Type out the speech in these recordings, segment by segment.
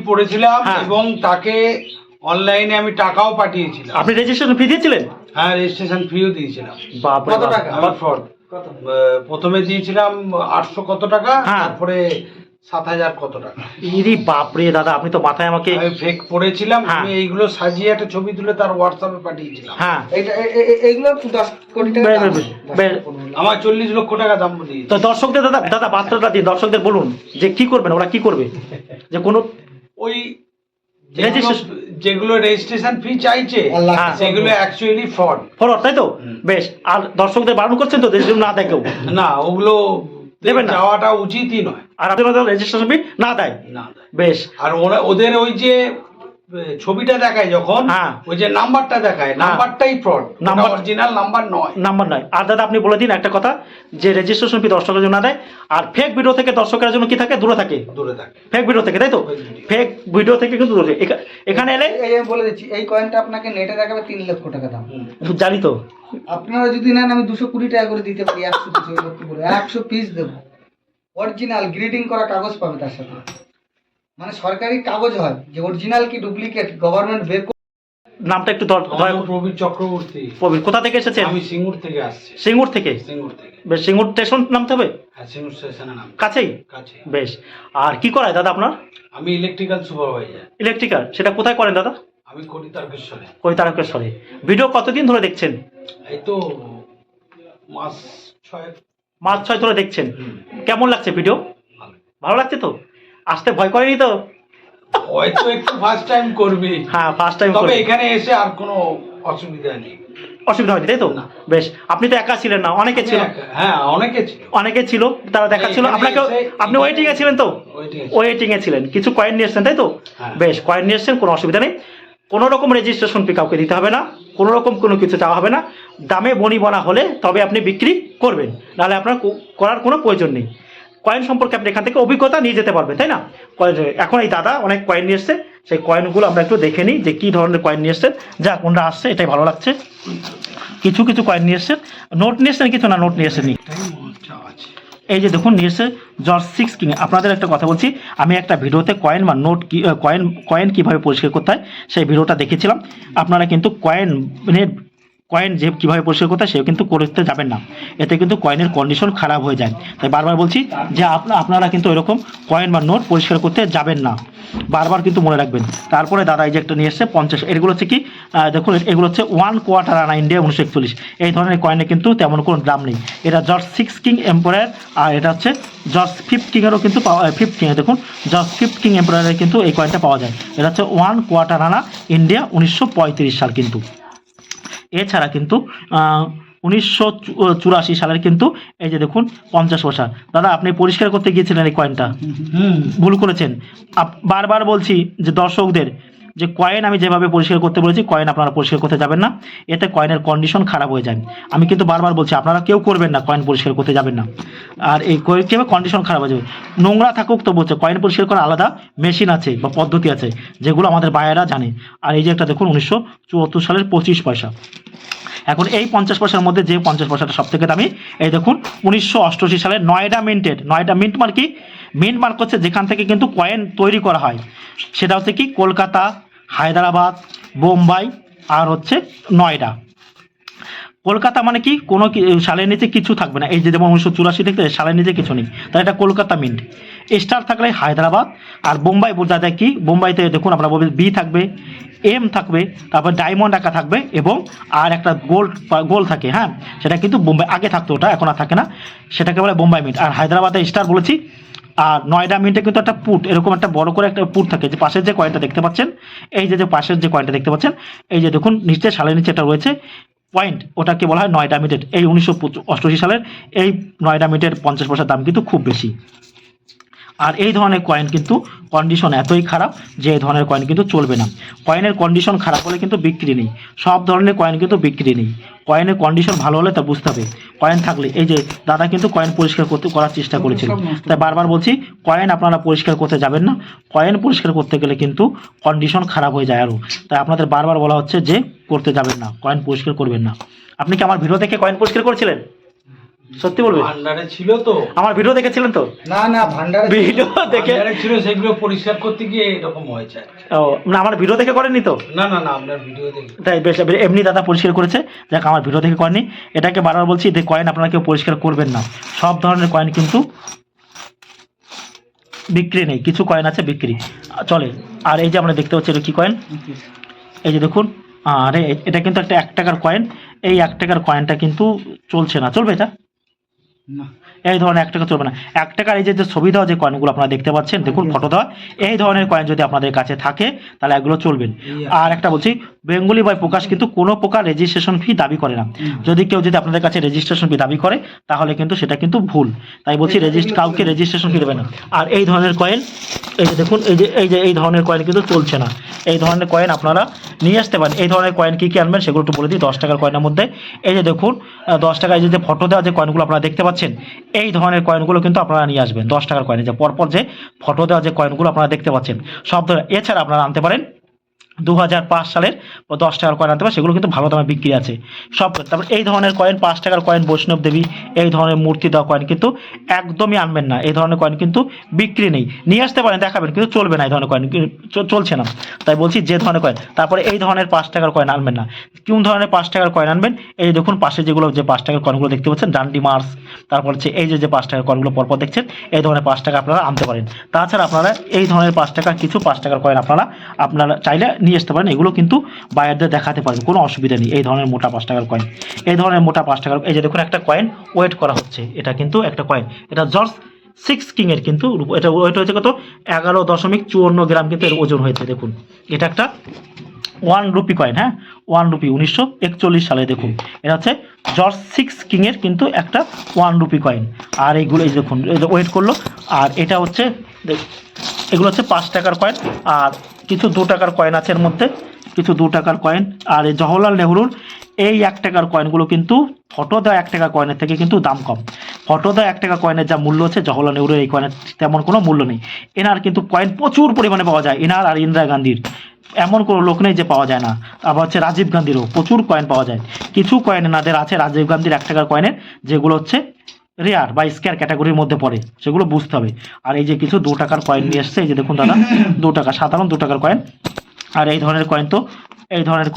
পড়েছিলাম এবং তাকে অনলাইনে আমি টাকাও পাঠিয়েছিলাম। আপনি রেজিস্ট্রেশন ফি দিয়েছিলেন? হ্যাঁ, রেজিস্ট্রেশন ফিও দিয়েছিলাম। কত টাকা? ফ্রড প্রথমে দিয়েছিলাম 800 কত টাকা, তারপরে 7000 কত টাকা। ইরি বাপরে দাদা, আপনি তো মাথায় আমাকে আমি ফেক পড়েছিলাম। আমি এইগুলো সাজিয়ে একটা ছবি তুলে তার হোয়াটসঅ্যাপে পাঠিয়েছিলাম। হ্যাঁ, এইগুলো 10 কোটি টাকা। আমার 40 লক্ষ টাকা দাম দিয়েছে। তো দর্শকদের দাদা দাদা বার্তাটা দিন, দর্শকদের বলুন যে কি করবেন, ওরা কি করবে, যে কোনো ওই যেগুলো রেজিস্ট্রেশন ফি চাইছে সেগুলো অ্যাকচুয়ালি ফ্রড, তাই তো? বেশ। আর দর্শকদের বারণ করছেন তো যেগুলো না দেখেও? না, ওগুলো দেবেন না, যাওয়াটা উচিতই নয়। আর আপনাদের রেজিস্ট্রেশন ফি না দেয়? না। বেশ। আর ওদের ওই যে ছবিটা দেখায় যখন, ওই যে নাম্বারটা দেখায়, নাম্বারটাই ফ্রড, নাম্বার অরিজিনাল নাম্বার নয়। আর দাদা আপনি বলে দিন একটা কথা, যে রেজিস্ট্রেশন ফি দর্শকের জন্য না দেয়, আর ফেক ভিডিও থেকে দর্শকের জন্য কি থাকে? দূরে থাকে। ফেক ভিডিও থেকে, তাই তো? ফেক ভিডিও থেকে কিন্তু দূরে। এখানে এলে আমি বলে দিচ্ছি, এই কয়েনটা আপনাকে নেটে দেখাবে 3 লক্ষ টাকা দাম। জানি তো। আপনারা যদি নেন আমি 220 টাকা করে দিতে পারি, 100 পিস, 1 লক্ষ করে 100 পিস দেবো। অরিজিনাল গ্রিডিং করা কাগজ পাবে তার সাথে, মানে সরকারি কাগজ হয়, যে অরিজিনাল কি ডুপ্লিকেট গভর্নমেন্ট বের। নামটা একটু প্রবীর চক্রবর্তী। প্রবীর, কোথা থেকে এসেছেন? আমি সিঙ্গুর থেকে আসছি। সিঙ্গুর থেকে? বেশ। সিঙ্গুর স্টেশন নামতে হবে? হ্যাঁ, সিঙ্গুর স্টেশনে নাম কাছেই। বেশ। আর কি করায় দাদা আপনার? আমি ইলেকট্রিক্যাল সুপারভাইজার। ইলেকট্রিক্যাল, সেটা কোথায় করেন দাদা? আমি করি তারকেশ্বরে। তারকেশ্বরে। ভিডিও কতদিন ধরে দেখছেন? এই তো মাস 6 ধরে দেখছেন। কেমন লাগছে ভিডিও? ভালো লাগছে তো? আসতে ভয় করেনি তো? হয়তো একটু ফার্স্ট টাইম করবি। হ্যাঁ, ফার্স্ট টাইম। তবে এখানে এসে আর কোনো অসুবিধা নেই। অসুবিধা হয়নি, তাই তো? বেশ। আপনি তো একা ছিলেন না, অনেকে ছিল। হ্যাঁ, অনেকে ছিল, তারা দেখাচ্ছিল আপনাকে। আপনি ওয়েটিং এ ছিলেন তো? ওয়েটিং এ ছিলেন। কিছু কয়েন নিয়ে এসেছেন, তাই তো? বেশ, কয়েন নিয়ে এসেছেন, কোনো অসুবিধা নেই। কোনো রকম রেজিস্ট্রেশন ফি কাউকে দিতে হবে না, কোনো রকম কোনো কিছু চাওয়া হবে না। দামে বনিবনা হলে তবে আপনি বিক্রি করবেন, নাহলে আপনার করার কোনো প্রয়োজন নেই। কয়েন সম্পর্কে আপনি এখান থেকে অভিজ্ঞতা নিয়ে যেতে পারবেন, তাই না? এখন এই দাদা অনেক কয়েন নিয়ে এসছে, সেই কয়েনগুলো আমরা একটু দেখে নিই যে কী ধরনের কয়েন নিয়ে এসছেন। যা কোনটা আসছে এটাই ভালো লাগছে। কিছু কয়েন নিয়ে এসছেন। নোট নিয়ে এসছেন কিছু? না, নোট নিয়ে এসেনি। এই যে দেখুন নিয়ে এসে জর্জ 6 কিং। আপনাদের একটা কথা বলছি, আমি একটা ভিডিওতে কয়েন বা নোট কয়েন কীভাবে পরিষ্কার করতে হয় সেই ভিডিওটা দেখেছিলাম। আপনারা কিন্তু কয়েন যে কীভাবে পরিষ্কার করতে হয় সেও কিন্তু করতে যাবেন না, এতে কিন্তু কয়েনের কন্ডিশন খারাপ হয়ে যায়। তাই বারবার বলছি যে আপনারা কিন্তু এরকম কয়েন বা নোট পরিষ্কার করতে যাবেন না, বারবার কিন্তু মনে রাখবেন। তারপরে দাদা এই যে একটা নিয়ে এসছে 50। এগুলো হচ্ছে কি দেখুন, এগুলো হচ্ছে 1 কোয়ার্টার আনা ইন্ডিয়া 1941। এই ধরনের কয়েনে কিন্তু তেমন কোনো দাম নেই। এটা জর্জ 6 কিং এম্পায়ার, আর এটা হচ্ছে জর্জ 5 কিংয়েরও কিন্তু 5 কিং। দেখুন জর্জ 5 কিং এম্পায়ারের কিন্তু এই কয়েনটা পাওয়া যায়। এটা হচ্ছে 1 কোয়ার্টার আনা ইন্ডিয়া 1935 সাল কিন্তু। এছাড়া কিন্তু 1984 সালের কিন্তু এই যে দেখুন 50 পয়সা। দাদা আপনি পরিষ্কার করতে গিয়েছিলেন এই কয়েনটা, ভুল করেছেন। বারবার বলছি যে দর্শকদের, যে কয়েন আমি যেভাবে পরিষ্কার করতে বলেছি কয়েন আপনারা পরিষ্কার করতে যাবেন না, এতে কয়েনের কন্ডিশন খারাপ হয়ে যায়। আমি কিন্তু বারবার বলছি আপনারা কেউ করবেন না, কয়েন পরিষ্কার করতে যাবেন না। আর এই কীভাবে কন্ডিশন খারাপ হয়ে যাবে, নোংরা থাকুক তো বলছে, কয়েন পরিষ্কার করার আলাদা মেশিন আছে বা পদ্ধতি আছে, যেগুলো আমাদের বায়েরা জানে। আর এই যে একটা দেখুন 1974 সালের 25 পয়সা। এখন এই 50 পয়সার মধ্যে যে 50 পয়সাটা সব থেকে দামি, এই দেখুন 1988 সালে Noida minted. Noida mint mark কি? মিন্ট মার্ক হচ্ছে যেখান থেকে কিন্তু কয়েন তৈরি করা হয়, সেটা হচ্ছে কি কলকাতা, হায়দ্রাবাদ, বোম্বাই আর হচ্ছে নয়ডা। কলকাতা মানে কি কোনো সালের নিচে কিছু থাকবে না, এই যে যেমন 1984 থেকে সালের নিচে কিছু নেই, তাই এটা কলকাতা মিন্ট। স্টার থাকলে হায়দ্রাবাদ, আর বোম্বাই বোঝা যায় কি, বোম্বাইতে দেখুন আমরা বলবো বি থাকবে, এম থাকবে, তারপর ডায়মন্ড আঁকা থাকবে, এবং আর একটা গোল থাকে। হ্যাঁ, সেটা কিন্তু বোম্বাই আগে থাকতো, ওটা এখন আর থাকে না, সেটাকে বলে বোম্বাই মিন্ট। আর হায়দ্রাবাদে স্টার বলেছি। আর নয়ডা মিন্টে কিন্তু একটা পুট, এরকম একটা বড় করে একটা পুট থাকে, যে পাশের যে কয়েনটা দেখতে পাচ্ছেন, এই যে পাশের যে কয়েনটা দেখতে পাচ্ছেন, এই যে দেখুন নিচে সালের নিচে এটা রয়েছে পয়েন্ট, ওটাকে বলা হয় নয়ডা মিন্টেড। এই 1988 সালের এই নয়ডা মিন্টের 50 পয়সার দাম কিন্তু খুব বেশি। আর এই ধরনের কয়েন কিন্তু কন্ডিশন এতই খারাপ যে এই ধরনের কয়েন কিন্তু চলবে না। কয়েনের কন্ডিশন খারাপ হলে কিন্তু বিক্রি নেই, সব ধরনের কয়েন কিন্তু বিক্রি নেই। কয়েনের কন্ডিশন ভালো হলে তা বুঝতে হবে। কয়েন থাকলে, এই যে দাদা কিন্তু কয়েন পরিষ্কার করার চেষ্টা করেছিল, তাই বারবার বলছি কয়েন আপনারা পরিষ্কার করতে যাবেন না। কয়েন পরিষ্কার করতে গেলে কিন্তু কন্ডিশন খারাপ হয়ে যায় আরও, তাই আপনাদের বারবার বলা হচ্ছে যে করতে যাবেন না, কয়েন পরিষ্কার করবেন না। আপনি কি আমার ভিডিও দেখে কয়েন পরিষ্কার করেছিলেন? সত্যি বলবেন? ভান্ডারে ছিল তো, আমার ভিডিও দেখেছিলেন তো? না না ভান্ডারে ভিডিও দেখে ভান্ডারে ছিল, সেগুলো পরিষ্কার করতে গিয়ে এরকম হয়েছে। ও না, আমার ভিডিও দেখে করেননি তো? না না না, আপনার ভিডিও দেখি। তাই বেশ, এমনি দাদা পরিষ্কার করেছে, যাক আমার ভিডিও দেখে করেনি। এটাকে বারবার বলছি যে কয়েন আপনারা কেউ পরিষ্কার করবেন না, সব ধরনের কয়েন কিন্তু বিক্রি নেই, কিছু কয়েন আছে বিক্রি চলে। আর এই যে আমরা দেখতে পাচ্ছি এটা কি কয়েন, এই যে দেখুন, আরে এটা কিন্তু একটা 1 টাকার কয়েন। এই 1 টাকার কয়েনটা কিন্তু চলছে না, চলবে এটা? না এই ধরনের 1 টাকা চলবে না। 1 টাকার এই যে ছবি দেওয়া যে কয়েনগুলো আপনারা দেখতে পাচ্ছেন, দেখুন ফটো দেওয়া, এই ধরনের কয়েন যদি আপনাদের কাছে থাকে তাহলে এগুলো চলবেন। আর একটা বলছি, বেঙ্গলি বাই প্রকাশ কিন্তু কোনো প্রকার রেজিস্ট্রেশন ফি দাবি করে না। যদি কেউ যদি আপনাদের কাছে রেজিস্ট্রেশন ফি দাবি করে তাহলে কিন্তু সেটা কিন্তু ভুল। তাই বলছি কাউকে রেজিস্ট্রেশন ফি দেবে না। আর এই ধরনের কয়েন, এই যে দেখুন, এই ধরনের কয়েন কিন্তু চলছে না। এই ধরনের কয়েন আপনারা নিয়ে আসতে পারেন। এই ধরনের কয়েন কী কী আনবেন সেগুলো একটু বলে দিই। 10 টাকার কয়েনের মধ্যে এই যে দেখুন, 10 টাকায় যে ফটো দেওয়া যে কয়েনগুলো আপনারা দেখতে পাচ্ছেন, এই ধরনের কয়েনগুলো কিন্তু আপনারা নিয়ে আসবেন। 10 টাকার কয়েনে যে পরপর যে ফটো দেওয়া যে কয়েনগুলো আপনারা দেখতে পাচ্ছেন সব ধরনের। এছাড়া আপনারা আনতে পারেন 2005 সালের 10 টাকার কয়েন আনতে পারেন, সেগুলো কিন্তু ভালো দামে বিক্রি আছে সব। তারপর এই ধরনের কয়েন 5 টাকার কয়েন, বৈষ্ণব দেবী, এই ধরনের মূর্তি দেওয়া কয়েন কিন্তু একদমই আনবেন না। এই ধরনের কয়েন কিন্তু বিক্রি নেই, নিয়ে আসতে পারেন দেখাবেন, কিন্তু চলবে না, এই ধরনের কয়েন চলছে না। তাই বলছি যে ধরনের কয়েন। তারপরে এই ধরনের 5 টাকার কয়েন আনবেন না। কোন ধরনের 5 টাকার কয়েন আনবেন? এই দেখুন পাশে যেগুলো যে 5 টাকার কয়েনগুলো দেখতে পাচ্ছেন, ডান্ডি মার্স, তারপর হচ্ছে এই যে 5 টাকার কয়েনগুলো পরপর দেখছেন, এই ধরনের 5 টাকা আপনারা আনতে পারেন। তাছাড়া আপনারা এই ধরনের 5 টাকার কিছু 5 টাকার কয়েন আপনারা চাইলে নিয়ে আসতে পারেন। এগুলো কিন্তু বায়ারদের দেখাতে পারেন, কোনো অসুবিধা নেই। এই ধরনের মোটা 5 টাকার কয়েন, এই ধরনের মোটা 5 টাকার, এই যে দেখুন একটা কয়েন ওয়েট করা হচ্ছে, এটা কিন্তু একটা কয়েন, এটা জর্জ 6 কিংয়ের কিন্তু এটা ওয়েট হয়েছে কত, 11.54 গ্রাম কিন্তু এর ওজন হয়েছে। দেখুন এটা একটা 1 রুপি কয়েন, হ্যাঁ 1 রুপি, 1941 সালে। দেখুন এটা হচ্ছে জর্জ 6 কিংয়ের কিন্তু একটা 1 রুপি কয়েন। আর এইগুলো এই দেখুন ওয়েট করলো। আর এটা হচ্ছে, এগুলো হচ্ছে 5 টাকার কয়েন। আর কিছু 2 টাকার কয়েন আছে এর মধ্যে, কিছু 2 টাকার কয়েন। আর এই জওহরলাল নেহরুর এই 1 টাকার কয়েনগুলো কিন্তু ফটো দেওয়া 1 টাকা কয়েনের থেকে কিন্তু দাম কম। ফটো দেওয়া 1 টাকা কয়েনের যা মূল্য আছে, জওহরলাল নেহরুর এই কয়েনের তেমন কোনো মূল্য নেই। এনার কিন্তু কয়েন প্রচুর পরিমাণে পাওয়া যায়, এনার আর ইন্দিরা গান্ধীর এমন কোনো লোক নেই যে পাওয়া যায় না। আবার হচ্ছে রাজীব গান্ধীরও প্রচুর কয়েন পাওয়া যায়। কিছু কয়েন এনাদের আছে রাজীব গান্ধীর 1 টাকার কয়েনের, যেগুলো হচ্ছে রেয়ার বা স্কেয়ার ক্যাটাগরির মধ্যে পড়ে, সেগুলো বুঝতে হবে। আর এই যে কিছু 2 টাকার কয়েন নিয়ে এসছে, এই যে দেখুন দাদা, 2 টাকা, সাধারণ 2 টাকার কয়েন। আর এই ধরনের কয়েন তো, এই ধরনের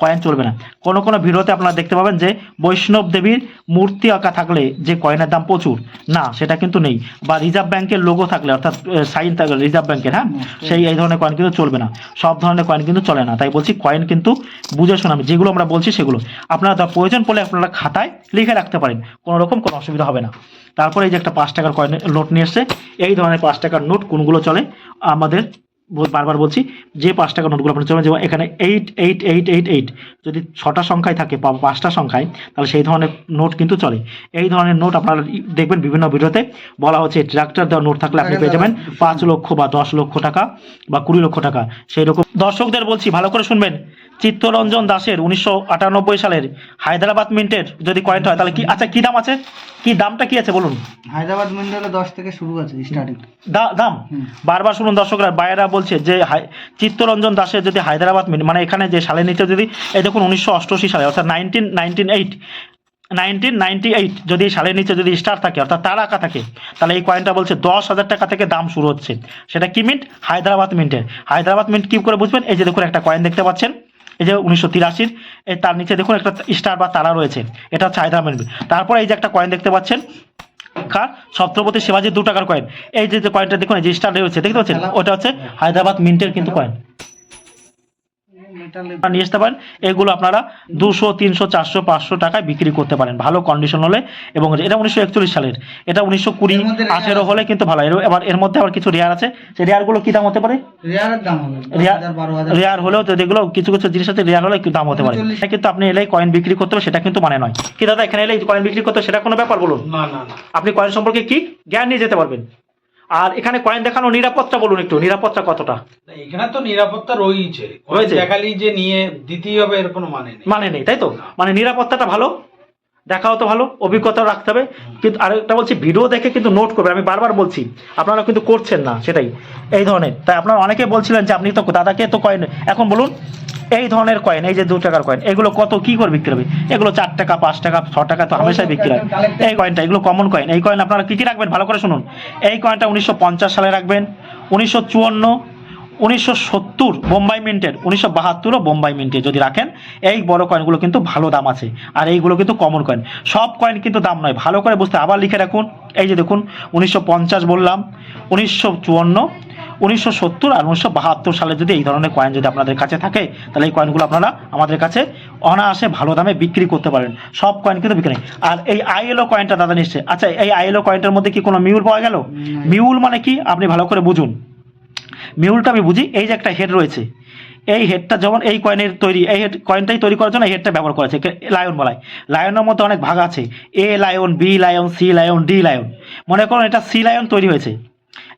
কয়েন চলবে না। কোনো কোনো ভিডিওতে আপনারা দেখতে পাবেন যে বৈষ্ণব দেবীর মূর্তি আঁকা থাকলে যে কয়েনের দাম প্রচুর, না সেটা কিন্তু নেই। বা রিজার্ভ ব্যাংকের লোগো থাকলে, অর্থাৎ সাইন থাকলে রিজার্ভ ব্যাংকের, হ্যাঁ এই ধরনের কয়েন কিন্তু চলবে না। সব ধরনের কয়েন কিন্তু চলে না। তাই বলছি কয়েন কিন্তু বুঝে শোনা, যেগুলো আমরা বলছি সেগুলো আপনারা প্রয়োজন পড়লে আপনারা খাতায় লিখে রাখতে পারেন, কোনো রকম কোনো অসুবিধা হবে না। তারপরে এই যে একটা 5 টাকার কয়েন নোট নিয়ে এসছে, এই ধরনের 5 টাকার নোট কোনগুলো চলে আমাদের বারবার বলছি, যে 5 টাকার নোটগুলো আপনার চলে, যেমন এখানে 88888, যদি 6টা সংখ্যায় থাকে বা 5টা সংখ্যায়, তাহলে সেই ধরনের নোট কিন্তু চলে। এই ধরনের নোট আপনারা দেখবেন বিভিন্ন ভিডিওতে বলা হচ্ছে ট্রাক্টর দেওয়া নোট থাকলে আপনি পেয়ে যাবেন 5 লক্ষ বা 10 লক্ষ টাকা বা 20 লক্ষ টাকা। সেই রকম দর্শকদের বলছি ভালো করে শুনবেন, চিত্তরঞ্জন দাসের 1998 সালের হায়দ্রাবাদ মিন্টের যদি কয়েনটা হয় তাহলে কি, আচ্ছা কি দাম আছে, কি দামটা কি আছে বলুন? হায়দ্রাবাদ মিন্ট হলে 10 থেকে শুরু আছে স্টার্টিং দাম। বারবার শুনুন দর্শকরা, বায়েরা বলছে যে চিত্তরঞ্জন দাসের যদি হায়দ্রাবাদ মিন্ট, মানে এখানে যে সালের নিচে যদি, এই দেখুন 1988 সালে, অর্থাৎ 1998 যদি সালের নিচে যদি স্টার থাকে, অর্থাৎ তার আঁকা থাকে, তাহলে এই কয়েনটা বলছে 10,000 টাকা থেকে দাম শুরু হচ্ছে। সেটা কি মিন্ট? হায়দ্রাবাদ মিন্টের। হায়দ্রাবাদ মিন্ট কি করে বুঝবেন? এই যে দেখুন একটা কয়েন দেখতে পাচ্ছেন, এই যে 1983, তার নিচে দেখুন একটা স্টার বা তারা রয়েছে, এটা হচ্ছে হায়দ্রাবাদ মিন্ট। তারপর এই যে একটা কয়েন দেখতে পাচ্ছেন, ছত্রপতি শিবাজির 2 টাকার কয়েন, এই যে কয়েনটা দেখুন এই যে স্টার রয়েছে দেখতে পাচ্ছেন, ওটা হচ্ছে হায়দ্রাবাদ মিন্টের কিন্তু কয়েন। নিয়ে আসতে পারেন, এগুলো আপনারা 200, 300, 400, 500 টাকায় বিক্রি করতে পারেন ভালো কন্ডিশন হলে। এবং এটা 1941 সালের, এটা 1920, 18 হলে কিন্তু ভালো। এবার এর মধ্যে আবার কিছু রেয়ার আছে, সেই রেয়ারগুলো কি দাম হতে পারে? রেয়ারের দাম হবে রেয়ার হলেও তো যেগুলো কিছু কিছু জিনিস আছে রেয়ার হলে দাম হতে পারে, কিন্তু আপনি এলেই কয়েন বিক্রি করতে হবে সেটা কিন্তু মানে নয়। কি দাদা এখানে এলেই কয়েন বিক্রি করতে সেটা কোনো ব্যাপার বলুন? না না না, আপনি কয়েন সম্পর্কে কি জ্ঞান নিয়ে যেতে পারবেন। আর এখানে কয়েন দেখানো নিরাপত্তা বলুন একটু, নিরাপত্তা কতটা? এখানে তো নিরাপত্তা রয়েছে, দেখালি যে নিয়ে দিতেই হবে এর কোনো মানে নেই, তাই তো? মানে নিরাপত্তাটা ভালো, দেখাও তো ভালো, অভিজ্ঞতা রাখতে হবে। কিন্তু আরেকটা বলছি, ভিডিও দেখে কিন্তু নোট করবে, আমি বারবার বলছি, আপনারা কিন্তু করছেন না সেটাই এই ধরনের। তাই আপনারা অনেকে বলছিলেন যে আপনি তো দাদাকে তো কয়েন, এখন বলুন এই ধরনের কয়েন, এই যে 2 টাকার কয়েন, এগুলো কত কি করে বিক্রি হবে? এগুলো 4 টাকা, 5 টাকা, 6 টাকা তো হামেশাই বিক্রি হয়। এই কয়েনটা, এগুলো কমন কয়েন। এই কয়েন আপনারা কি কি রাখবেন ভালো করে শুনুন। এই কয়েনটা 1950 সালে রাখবেন, 1954, 1970 বোম্বাই মিন্টের, 1972ও বোম্বাই মিন্টের যদি রাখেন। এই বড় কয়েনগুলো কিন্তু ভালো দাম আছে, আর এইগুলো কিন্তু কমন কয়েন। সব কয়েন কিন্তু দাম নয়, ভালো করে বুঝতে। আবার লিখে রাখুন, এই যে দেখুন 1950 বললাম, 1954, 1970 আর 1972 সালে যদি এই ধরনের কয়েন যদি আপনাদের কাছে থাকে, তাহলে এই কয়েনগুলো আপনারা আমাদের কাছে অনায়াসে ভালো দামে বিক্রি করতে পারেন। সব কয়েন কিন্তু বিক্রি নেই। আর এই আইএলও কয়েনটা দাদা নিশ্চয়, আচ্ছা এই আইএলও কয়েনটার মধ্যে কি কোনো মিউল পাওয়া গেল? মিউল মানে কি আপনি ভালো করে বুঝুন। মিউলটা আমি বুঝি, এই যে একটা হেড রয়েছে, এই হেডটা যেমন এই কয়েনের তৈরি, এই হেড কয়েনটাই তৈরি করার জন্য এই হেডটা ব্যবহার করেছে। লায়ন বলায়, লায়নের মধ্যে অনেক ভাগ আছে, A lion, B lion, C lion, D lion. মনে করুন এটা সি লায়ন তৈরি হয়েছে।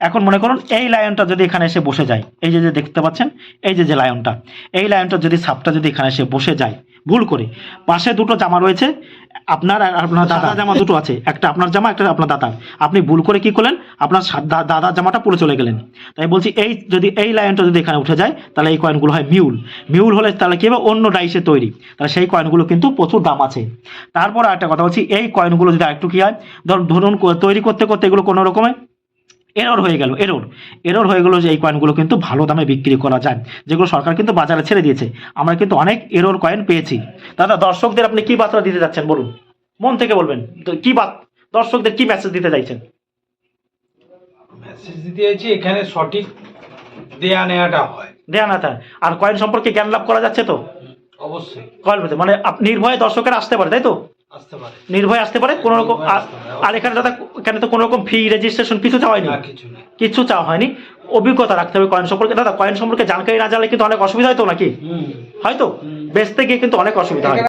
এখন মনে করুন এই লায়নটা যদি এখানে এসে বসে যায়, এই যে যে দেখতে পাচ্ছেন এই যে যে লায়নটা, এই লায়নটা যদি সাপটা যদি এখানে এসে বসে যায় ভুল করে, পাশে দুটো জামা রয়েছে, আপনার আর আপনার দাদা জামা দুটো আছে, একটা আপনার জামা, একটা আপনার দাদার। আপনি ভুল করে কি করলেন, আপনার দাদার জামাটা পুরো চলে গেলেন। তাই বলছি এই যদি এই লায়নটা যদি এখানে উঠে যায়, তাহলে এই কয়েনগুলো হয় মিউল। মিউল হলে তাহলে কি হবে, অন্য ডাইসে তৈরি, তাহলে সেই কয়েনগুলো কিন্তু প্রচুর দাম আছে। তারপর আরেকটা কথা বলছি, এই কয়েনগুলো যদি আরেকটু কি হয়, ধরুন তৈরি করতে করতে এগুলো কোনো রকমে এরর হয়ে গেল, এরর হয়ে গেল, যে এই কয়েনগুলো কিন্তু ভালো দামে বিক্রি করা যায়, যেগুলো সরকার কিন্তু বাজারে ছেড়ে দিয়েছে। আমরা কিন্তু অনেক এরর কয়েন পেয়েছি। দাদা দর্শকদের আপনি কি বার্তা দিতে যাচ্ছেন বলুন, মন থেকে বলবেন, তো কি দর্শকদের কি মেসেজ দিতে চাইছেন? মেসেজ দিতে চাইছি এখানে সঠিক দেয়া নেওয়াটা হয়, আর কয়েন সম্পর্কে জ্ঞান লাভ করা যাচ্ছে তো অবশ্যই কয়েন মানে নির্ভয়ে দর্শকেরা আসতে পারে, তাই তো? আসতে পারে, নির্ভয় আসতে পারে কোনো রকম। আর এখানে দাদা এখানে তো কোনো রকম ফি রেজিস্ট্রেশন কিছু চাওয়া হয়নি, কিছু চাওয়া হয়নি। অভিজ্ঞতা রাখতে হবে কয়েন সম্পর্কে। দাদা কয়েন সম্পর্কে জানকারি না জানলে কিন্তু অনেক অসুবিধা হয় তো নাকি? হয়তো বেচতে গিয়ে কিন্তু অনেক অসুবিধা হয়।